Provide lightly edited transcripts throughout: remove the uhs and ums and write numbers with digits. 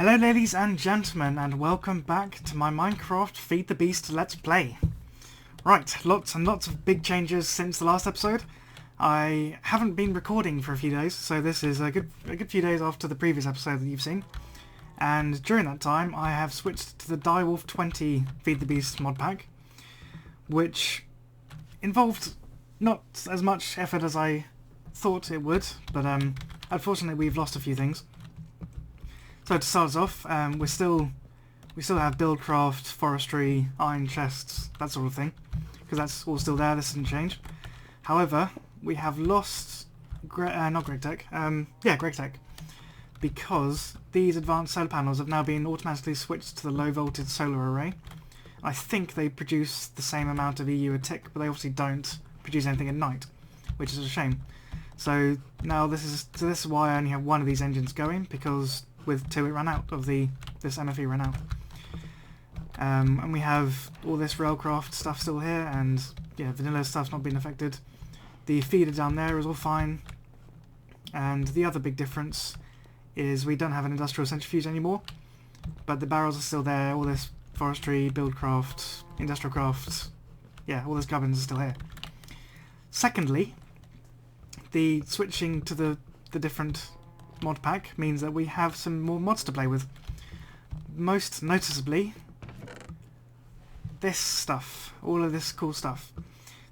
Hello ladies and gentlemen, and welcome back to my Minecraft Feed the Beast Let's Play. Right, lots and lots of big changes since the last episode. I haven't been recording for a few days, so this is a good few days after the previous episode that you've seen. And during that time I have switched to the Direwolf 20 Feed the Beast mod pack, which involved not as much effort as I thought it would, but unfortunately we've lost a few things. So to start us off, we still have buildcraft, forestry, iron chests, that sort of thing, because that's all still there. This didn't change. However, we have lost not GregTech, GregTech, because these advanced solar panels have now been automatically switched to the low voltage solar array. I think they produce the same amount of EU a tick, but they obviously don't produce anything at night, which is a shame. So now this is why I only have one of these engines going, because with two it ran out of this MFE ran out. And we have all this railcraft stuff still here, and yeah, vanilla stuff's not been affected. The feeder down there is all fine, and the other big difference is we don't have an industrial centrifuge anymore, but the barrels are still there. All this forestry, buildcraft, industrial craft, yeah, all those gubbins are still here. Secondly, the switching to the different mod pack means that we have some more mods to play with. Most noticeably, this stuff, all of this cool stuff.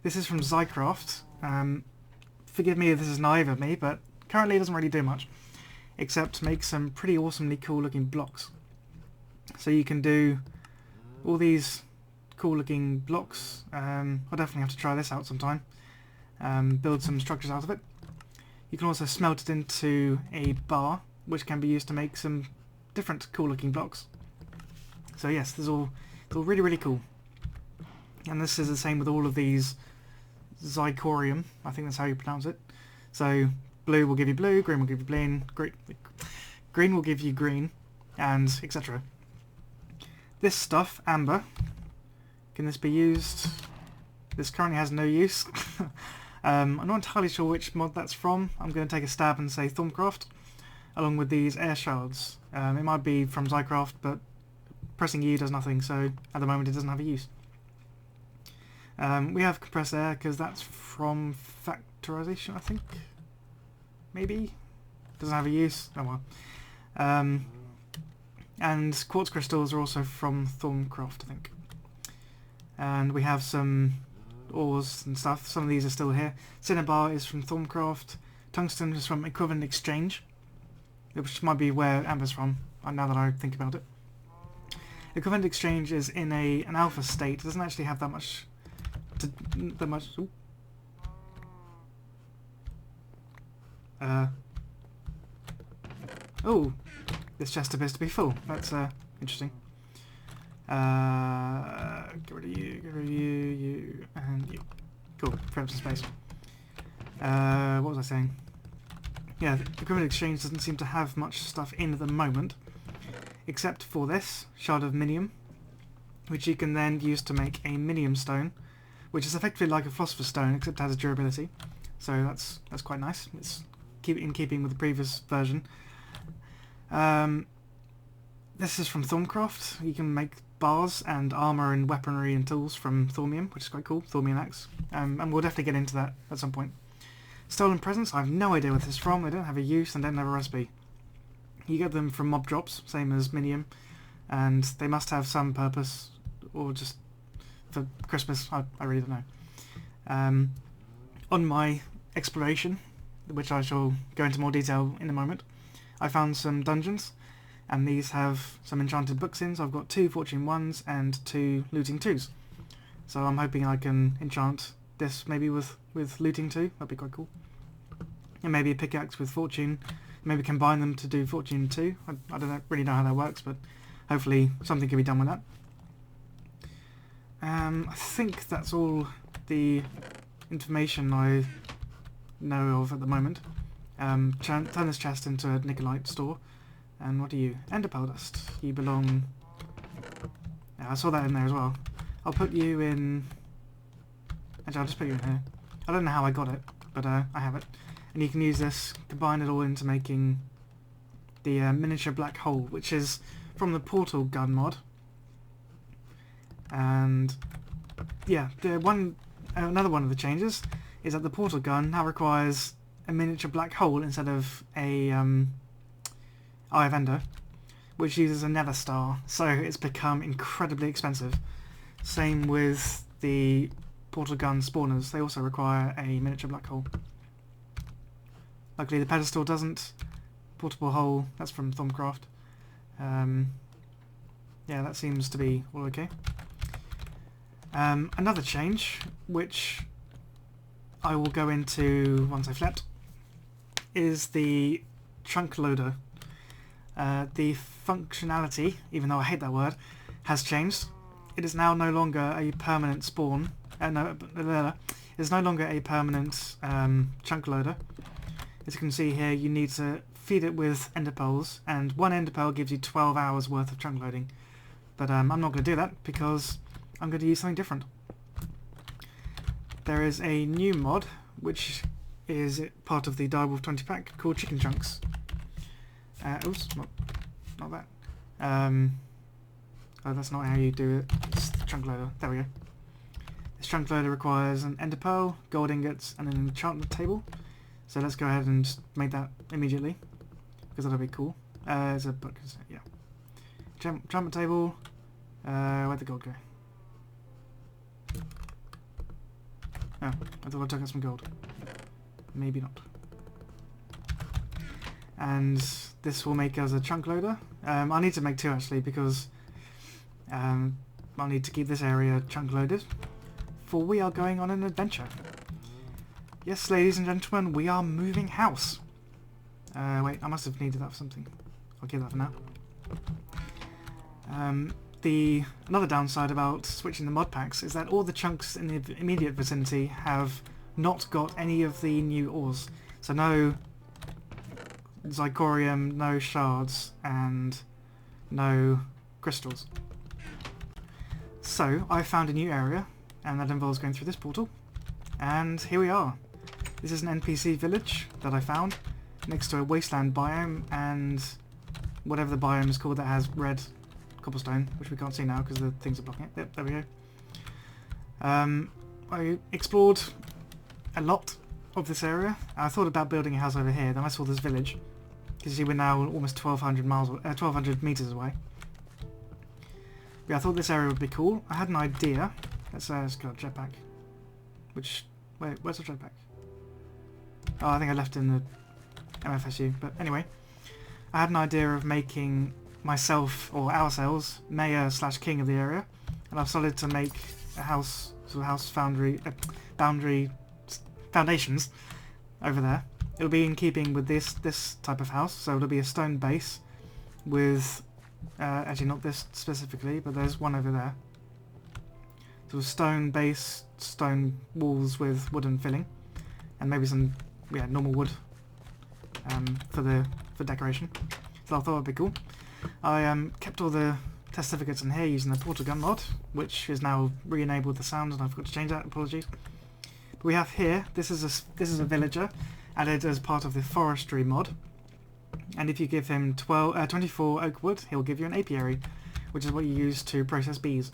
This is from Zycraft. Forgive me if this is naive of me, but currently it doesn't really do much, except make some pretty awesomely cool looking blocks. So you can do all these cool looking blocks. I'll definitely have to try this out sometime. Build some structures out of it. You can also smelt it into a bar, which can be used to make some different cool looking blocks. So yes, it's all really, really cool. And this is the same with all of these Zycorium, I think that's how you pronounce it. So blue will give you blue, green will give you green will give you green, and etc. This stuff, amber, can this be used? This currently has no use. I'm not entirely sure which mod that's from. I'm going to take a stab and say Thorncraft, along with these air shards. It might be from Zycraft, but pressing U does nothing, so at the moment it doesn't have a use. We have compressed air because that's from factorization, I think. Maybe? Doesn't have a use. Oh well. And quartz crystals are also from Thorncraft, I think. And we have some ores and stuff. Some of these are still here. Cinnabar is from Thorncraft. Tungsten is from Equivalent Exchange, which might be where Amber's from, now that I think about it. Equivalent Exchange is in an alpha state. It doesn't actually have that much. Ooh. Oh, this chest appears to be full. That's interesting. Get rid of you, and you. Cool, free up some space. What was I saying? Yeah, the Equivalent Exchange doesn't seem to have much stuff in at the moment, except for this shard of minium, which you can then use to make a minium stone, which is effectively like a philosopher's stone, except it has a durability. So that's quite nice. It's in keeping with the previous version. This is from Thorncraft. You can make bars and armour and weaponry and tools from Thormium, which is quite cool. Thormium axe. And we'll definitely get into that at some point. Stolen presents. I have no idea what this is from. They don't have a use and don't have a recipe. You get them from mob drops, same as minium, and they must have some purpose, or just for Christmas. I really don't know. On my exploration, which I shall go into more detail in a moment, I found some dungeons, and these have some enchanted books in, so I've got 2 Fortune 1s and 2 Looting 2s. So I'm hoping I can enchant this maybe with Looting 2, that'd be quite cool. And maybe a pickaxe with Fortune, maybe combine them to do Fortune 2. I don't really know how that works, but hopefully something can be done with that. I think that's all the information I know of at the moment. Turn this chest into a Nikolite store. And what are you? Enderpearl dust. You belong... Yeah, I saw that in there as well. I'll put you in... Actually, I'll just put you in here. I don't know how I got it, but I have it. And you can use this, combine it all into making the miniature black hole, which is from the portal gun mod. And yeah, another one of the changes is that the portal gun now requires a miniature black hole instead of a Eye of Ender, which uses a nether star, so it's become incredibly expensive. Same with the portal gun spawners, they also require a miniature black hole. Luckily the pedestal doesn't. Portable hole, that's from Thumbcraft. Yeah, that seems to be all okay. Another change, which I will go into once I've slept, is the chunk loader. The functionality, even though I hate that word, has changed. It is now no longer a permanent spawn. It is no longer a permanent chunk loader. As you can see here, you need to feed it with ender pearls, and one ender pearl gives you 12 hours worth of chunk loading. But I'm not going to do that because I'm going to use something different. There is a new mod, which is part of the Direwolf 20 pack, called Chicken Chunks. Oops, not that. Oh, that's not how you do it. It's the chunk loader. There we go. This chunk loader requires an ender pearl, gold ingots, and an enchantment table. So let's go ahead and make that immediately, because that'll be cool. There's a book, yeah. Enchantment table. Where'd the gold go? Oh, I thought I took out some gold. Maybe not. And this will make us a chunk loader. I need to make two actually, because I'll need to keep this area chunk loaded, for we are going on an adventure. Yes, ladies and gentlemen, we are moving house. Wait, I must have needed that for something. I'll keep that for now. Another downside about switching the mod packs is that all the chunks in the immediate vicinity have not got any of the new ores. So no zirconium, no shards, and no crystals. So I found a new area, and that involves going through this portal. And here we are. This is an NPC village that I found next to a wasteland biome, and whatever the biome is called that has red cobblestone, which we can't see now because the things are blocking it. Yep, there we go. I explored a lot of this area. I thought about building a house over here, then I saw this village. You see, we're now almost 1,200 meters away. But yeah, I thought this area would be cool. I had an idea. Let's go jetpack. Wait, where's the jetpack? Oh, I think I left it in the MFSU. But anyway, I had an idea of making myself, or ourselves, mayor / king of the area, and I've started to make a house, sort of house boundary foundations over there. It'll be in keeping with this type of house, so it'll be a stone base with, actually not this specifically, but there's one over there. So a stone base, stone walls with wooden filling, and maybe some normal wood for decoration. So I thought it'd be cool. I kept all the testificates in here using the portal gun mod, which is now re-enabled the sound, and I forgot to change that. Apologies. But we have here. This is a villager added as part of the forestry mod, and if you give him 24 oak wood, he'll give you an apiary, which is what you use to process bees.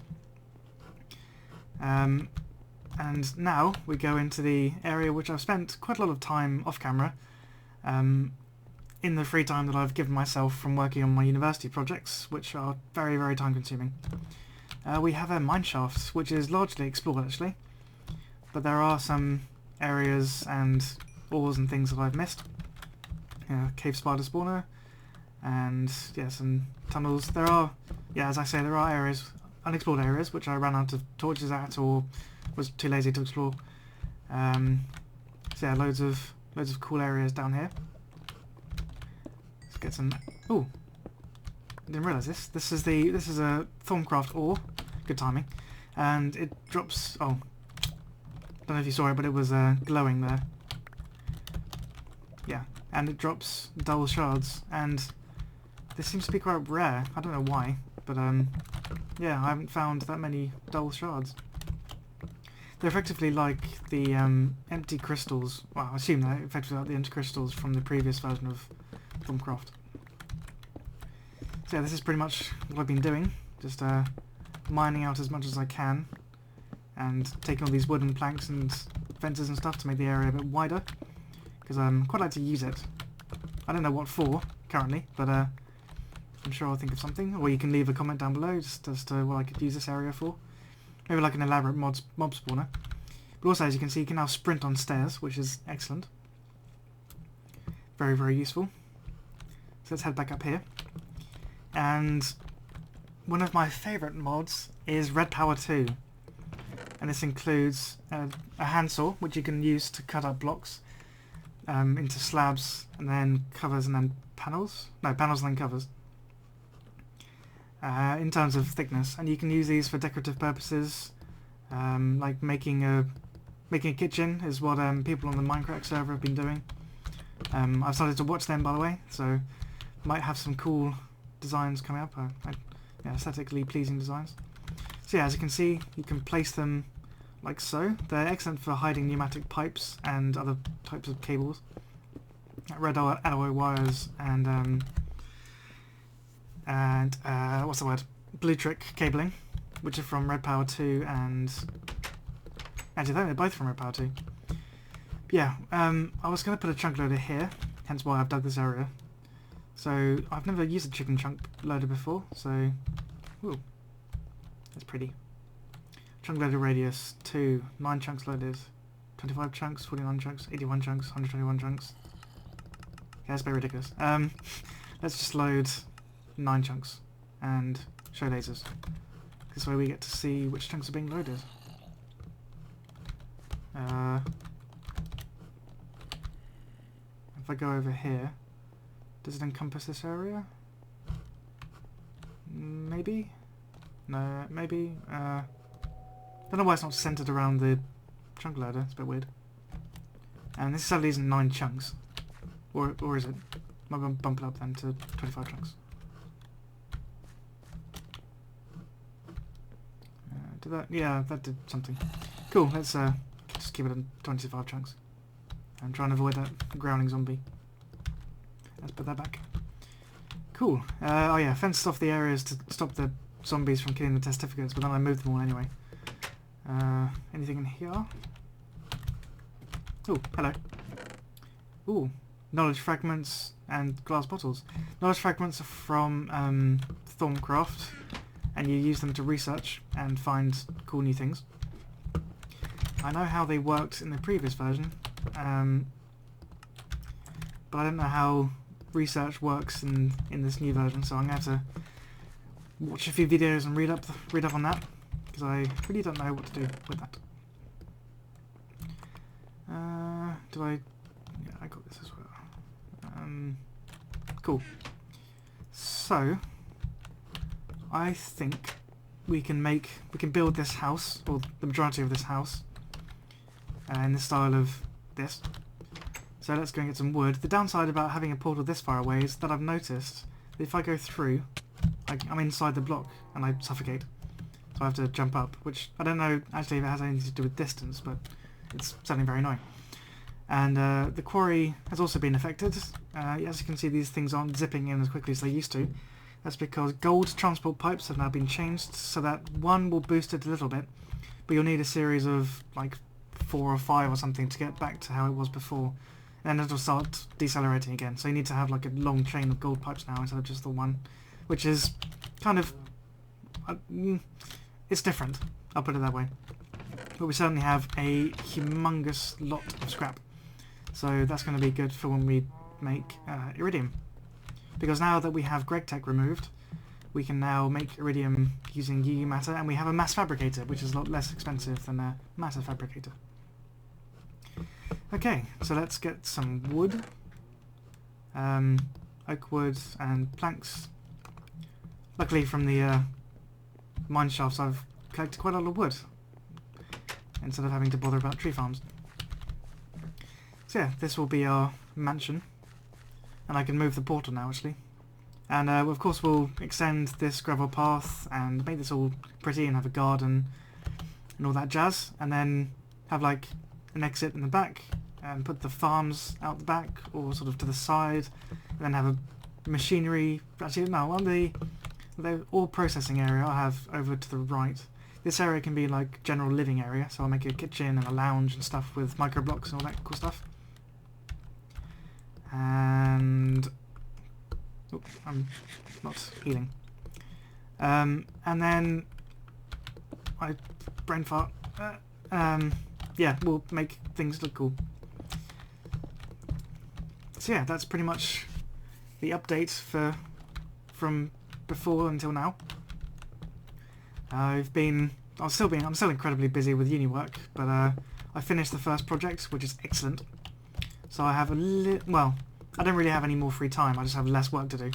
And now we go into the area which I've spent quite a lot of time off camera in the free time that I've given myself from working on my university projects, which are very, very time consuming. We have a mineshaft, which is largely explored actually, but there are some areas and ores and things that I've missed. Cave spider spawner, and yeah, some tunnels. There are, as I say, there are areas, unexplored areas, which I ran out of torches at or was too lazy to explore. So yeah, loads of cool areas down here. Let's get some. Oh, didn't realise this. This is a Thumbcraft ore. Good timing. And it drops. Oh, don't know if you saw it, but it was glowing there. Yeah, and it drops dull shards, and this seems to be quite rare. I don't know why, but yeah, I haven't found that many dull shards. They're effectively like the empty crystals. Well, I assume they're effectively like the empty crystals from the previous version of Thumbcraft. yeah, this is pretty much what I've been doing. Just mining out as much as I can, and taking all these wooden planks and fences and stuff to make the area a bit wider, because I quite like to use it. I don't know what for currently, but I'm sure I'll think of something. Or you can leave a comment down below just as to what I could use this area for. Maybe like an elaborate mob spawner. But also, as you can see, you can now sprint on stairs, which is excellent. Very, very useful. So let's head back up here. And one of my favourite mods is Red Power 2. And this includes a handsaw, which you can use to cut up blocks into slabs, and then covers, and then panels. No, panels and then covers. In terms of thickness. And you can use these for decorative purposes. Like making a kitchen is what people on the Minecraft server have been doing. I've started to watch them, by the way, so might have some cool designs coming up. Yeah, aesthetically pleasing designs. So yeah, as you can see, you can place them like so. They're excellent for hiding pneumatic pipes and other types of cables, red alloy wires, and what's the word? Blue Trick cabling, which are from Red Power 2, and actually they're both from Red Power 2. Yeah, I was going to put a chunk loader here, hence why I've dug this area. So I've never used a chicken chunk loader before, so ooh, that's pretty. Chunk loader radius 2, 9 chunks loaded, 25 chunks, 49 chunks, 81 chunks, 121 chunks. Yeah, that's a bit ridiculous. Let's just load 9 chunks and show lasers. This way we get to see which chunks are being loaded. If I go over here, does it encompass this area? Maybe? No, maybe. Don't know why it's not centered around the chunk loader. It's a bit weird. And this sadly isn't 9 chunks. Or is it? I'm going to bump it up then to 25 chunks. Did that? Yeah, that did something. Cool, let's just keep it on 25 chunks. I'm trying to avoid that growling zombie. Let's put that back. Cool. Oh yeah, fenced off the areas to stop the zombies from killing the testificates, but then I moved them all anyway. Anything in here? Oh, hello. Ooh, knowledge fragments and glass bottles. Knowledge fragments are from Thorncraft, and you use them to research and find cool new things. I know how they worked in the previous version, but I don't know how research works in this new version, so I'm going to have to watch a few videos and read up on that, because I really don't know what to do with that. Yeah, I got this as well. Cool. So I think we can build this house, or the majority of this house, in the style of this. So let's go and get some wood. The downside about having a portal this far away is that I've noticed that if I go through, I'm inside the block and I suffocate. So I have to jump up, which I don't know actually if it has anything to do with distance, but it's certainly very annoying. And the quarry has also been affected. As you can see, these things aren't zipping in as quickly as they used to. That's because gold transport pipes have now been changed so that one will boost it a little bit, but you'll need a series of like 4 or 5 or something to get back to how it was before. And then it'll start decelerating again. So you need to have like a long chain of gold pipes now instead of just the one, which is kind of it's different. I'll put it that way. But we certainly have a humongous lot of scrap. So that's going to be good for when we make iridium. Because now that we have GregTech removed, we can now make iridium using UU matter, and we have a mass fabricator, which is a lot less expensive than a matter fabricator. Okay, so let's get some wood. Oak wood and planks. Luckily from the mine shafts I've collected quite a lot of wood, instead of having to bother about tree farms. So yeah, this will be our mansion. And I can move the portal now, actually. And of course we'll extend this gravel path and make this all pretty and have a garden and all that jazz. And then have like an exit in the back and put the farms out the back or sort of to the side. And then have a machinery, actually no, on the all processing area I have over to the right. This area can be like general living area, so I'll make a kitchen and a lounge and stuff with micro blocks and all that cool stuff. And oh, I'm not healing. And then I brain fart. Yeah, we'll make things look cool. So yeah, that's pretty much the update from before until now. I'm still incredibly busy with uni work, but I finished the first project, which is excellent. So I have well, I don't really have any more free time. I just have less work to do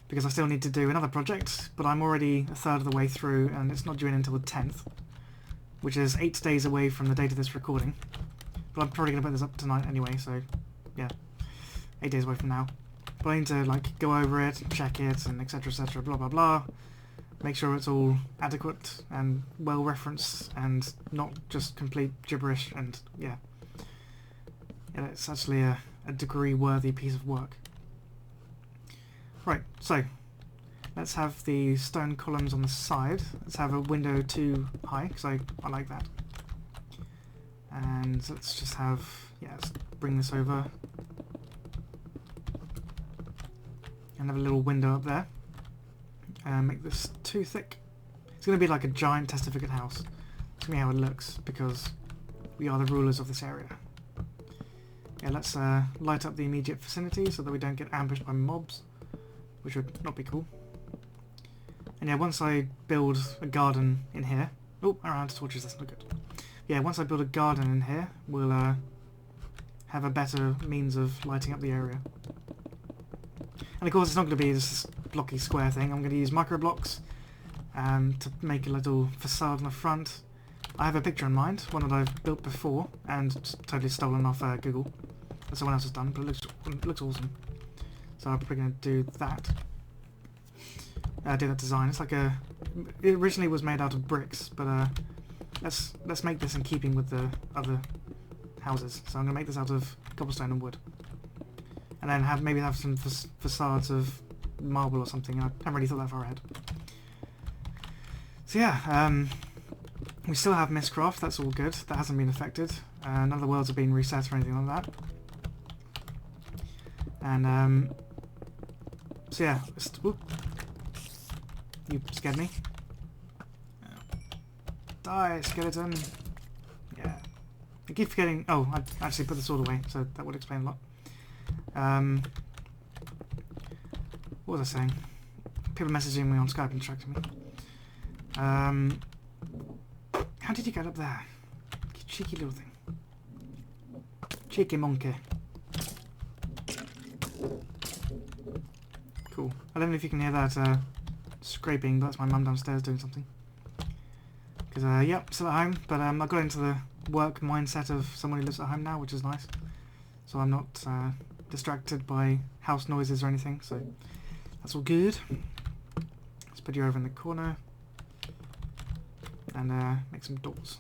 because I still need to do another project. But I'm already a third of the way through, and it's not due in until the 10th, which is 8 days away from the date of this recording. But I'm probably gonna put this up tonight anyway. So yeah, 8 days away from now. But I need to like go over it, check it, and etc. etc. Blah blah blah. Make sure it's all adequate and well referenced and not just complete gibberish. And yeah, it's actually a degree worthy piece of work. Right, so let's have the stone columns on the side. Let's have a window too high because I like that. And let's just have, yeah, let's bring this over and have a little window up there. Make this too thick. It's going to be like a giant testificate house. It's going to be how it looks because we are the rulers of this area. Yeah, let's light up the immediate vicinity so that we don't get ambushed by mobs, which would not be cool. And yeah, once I build a garden in here... Oh, around torches, that's not good. Yeah, once I build a garden in here, we'll have a better means of lighting up the area. And of course it's not going to be this blocky square thing. I'm going to use micro blocks to make a little facade on the front. I have a picture in mind, one that I've built before and totally stolen off Google. That someone else has done, but it looks awesome. So I'm probably going to do that. Do that design. It's like it originally was made out of bricks, but let's make this in keeping with the other houses. So I'm going to make this out of cobblestone and wood. And then maybe have some facades of marble or something. I haven't really thought that far ahead. So yeah, we still have Mistcraft, that's all good. That hasn't been affected. None of the worlds have been reset or anything like that. And so yeah, whoop. You scared me. Die, skeleton. Yeah. I keep forgetting. Oh, I actually put the sword away, so that would explain a lot. What was I saying? People messaging me on Skype and distracting me. How did you get up there? You cheeky little thing. Cheeky monkey. Cool. I don't know if you can hear that scraping, but that's my mum downstairs doing something. Because, yep, still at home, but I got into the work mindset of someone who lives at home now, which is nice. So I'm not distracted by house noises or anything, so that's all good. Let's put you over in the corner and make some doors.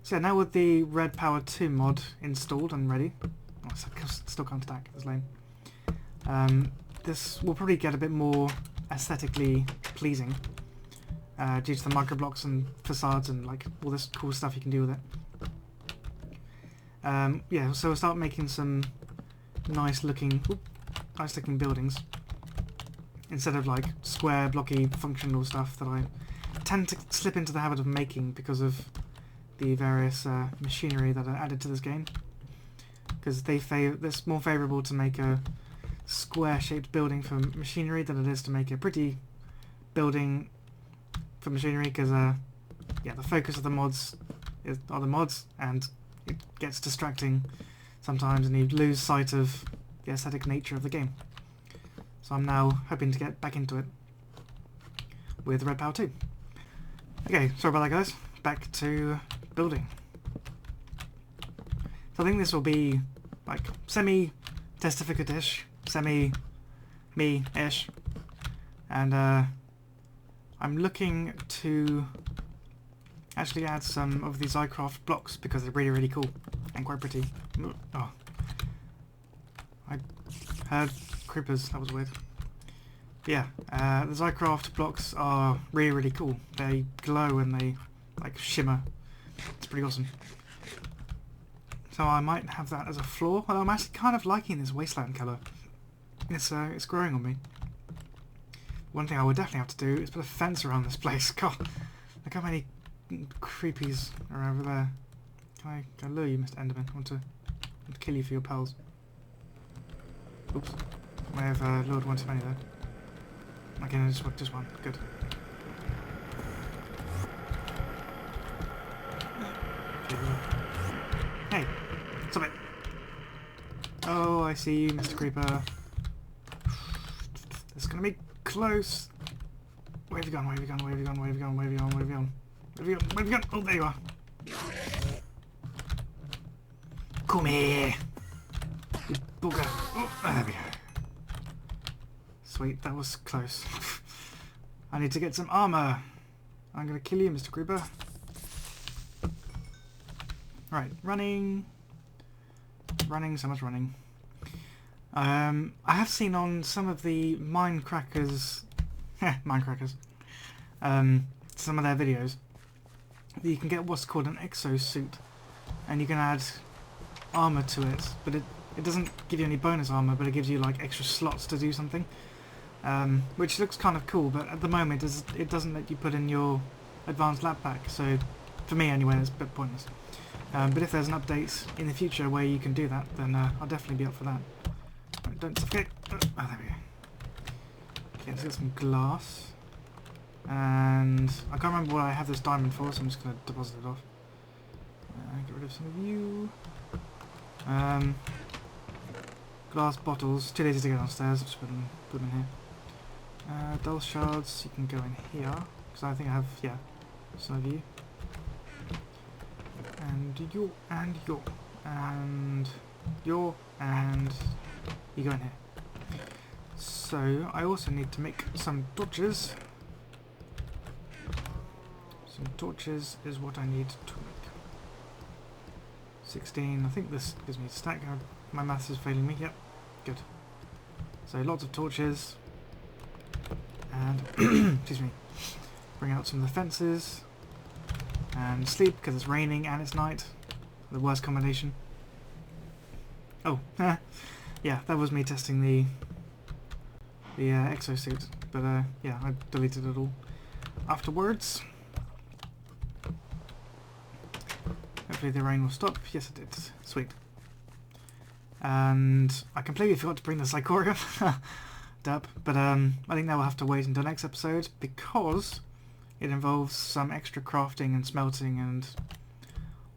So yeah, now with the Red Power 2 mod installed and ready, oh, I still can't stack, that's lame. This will probably get a bit more aesthetically pleasing due to the microblocks and facades and like all this cool stuff you can do with it. Yeah, so we'll start making some nice looking buildings instead of like square, blocky, functional stuff that I tend to slip into the habit of making because of the various machinery that are added to this game. Because it's more favourable to make a square-shaped building for machinery than it is to make a pretty building for machinery. Because yeah, the focus of the mods are the mods, and it gets distracting sometimes, and you lose sight of the aesthetic nature of the game. So I'm now hoping to get back into it with Red Power 2. Okay, sorry about that, guys. Back to building. So I think this will be like semi-testificate-ish, semi-me-ish, and I'm looking to actually add some of these iCraft blocks because they're really, really cool and quite pretty. Oh, I heard creepers. That was weird. Yeah, the SafeTRACKS blocks are really, really cool. They glow and they like shimmer. It's pretty awesome. So I might have that as a floor. Although I'm actually kind of liking this wasteland colour. It's growing on me. One thing I would definitely have to do is put a fence around this place. God, look how many creepies are over there. Can I lure you, Mr. Enderman? I want to kill you for your pals. Oops. I may have lured one too many there. Okay, no, just one. Good. Hey! Stop it! Oh, I see you, Mr. Creeper. It's gonna be close! Where have you gone? Where have you gone? Where have you gone? Where have you gone? Where have you gone? Where have you gone? Where have you gone? Where have you gone? Oh, there you are! Come here! You bugger! Oh, there we go. Sweet, that was close. I need to get some armor. I'm gonna kill you, Mr. Creeper. Right, running. Running, so much running. I have seen on some of the Minecrackers, some of their videos, that you can get what's called an exosuit, and you can add armor to it, but it doesn't give you any bonus armor, but it gives you like extra slots to do something, which looks kind of cool, but at the moment it doesn't let you put in your advanced lab pack, so for me anyway it's a bit pointless. But if there's an update in the future where you can do that, then I'll definitely be up for that. Right, don't suffocate. Oh, there we go. Okay, let's get some glass. And I can't remember what I have this diamond for, so I'm just going to deposit it off. Get rid of some of you. Glass bottles. Too lazy to go downstairs. Just put them in here. Dull shards. You can go in here. Because I think I have, yeah, some of you. And you, and you, and you, and you go in here. So I also need to make some torches. Some torches is what I need to make. 16. I think this gives me a stack. My maths is failing me. Yep, good. So lots of torches. And excuse me. Bring out some of the fences. And sleep because it's raining and it's night. The worst combination. Oh, yeah, that was me testing the exosuit, but yeah, I deleted it all afterwards. Hopefully the rain will stop. Yes, it did. Sweet. And I completely forgot to bring the Psychoria. Dup. But I think that will have to wait until next episode because it involves some extra crafting and smelting and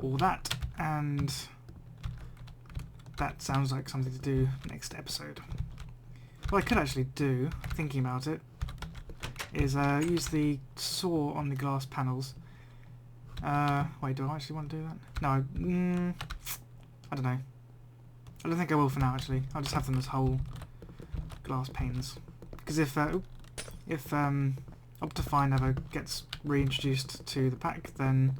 all that, and that sounds like something to do next episode. What I could actually do, thinking about it, is use the saw on the glass panels. Wait, do I actually want to do that? No, I don't know. I don't think I will for now, actually. I'll just have them as whole glass panes. Because if Optifine ever gets reintroduced to the pack, then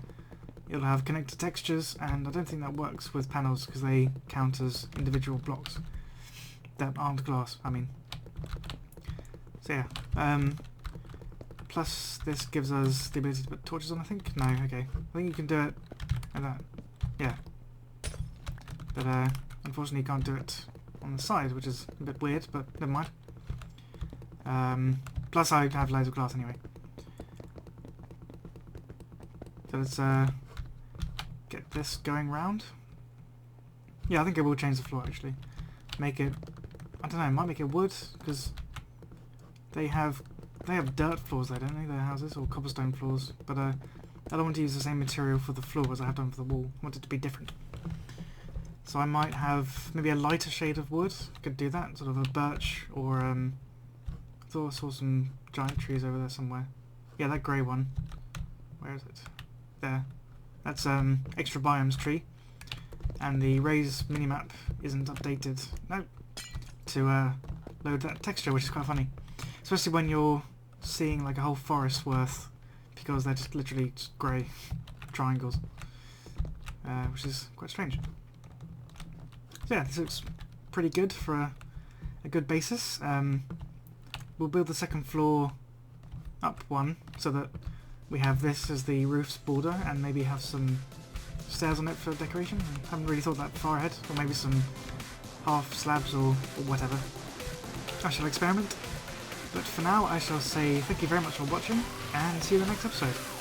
it'll have connected textures, and I don't think that works with panels because they count as individual blocks that aren't glass, I mean. So yeah, plus this gives us the ability to put torches on, I think? No, okay. I think you can do it like that. Yeah. But unfortunately you can't do it on the side, which is a bit weird, but never mind. Plus I have loads of glass anyway. So let's get this going round. Yeah, I think I will change the floor actually. Make it, I don't know, I might make it wood, because they have dirt floors there, don't they, their houses, or cobblestone floors, but I don't want to use the same material for the floor as I have done for the wall. I want it to be different. So I might have maybe a lighter shade of wood, could do that, sort of a birch, or I thought I saw some giant trees over there somewhere. Yeah, that grey one. Where is it? There. That's extra biomes tree. And the Raise minimap isn't updated, no, to load that texture, which is quite funny. Especially when you're seeing like a whole forest worth, because they're just literally just grey triangles. Which is quite strange. So yeah, this looks pretty good for a good basis. We'll build the second floor up one so that we have this as the roof's border and maybe have some stairs on it for decoration. I haven't really thought that far ahead, or maybe some half slabs or whatever. I shall experiment, but for now I shall say thank you very much for watching and see you in the next episode.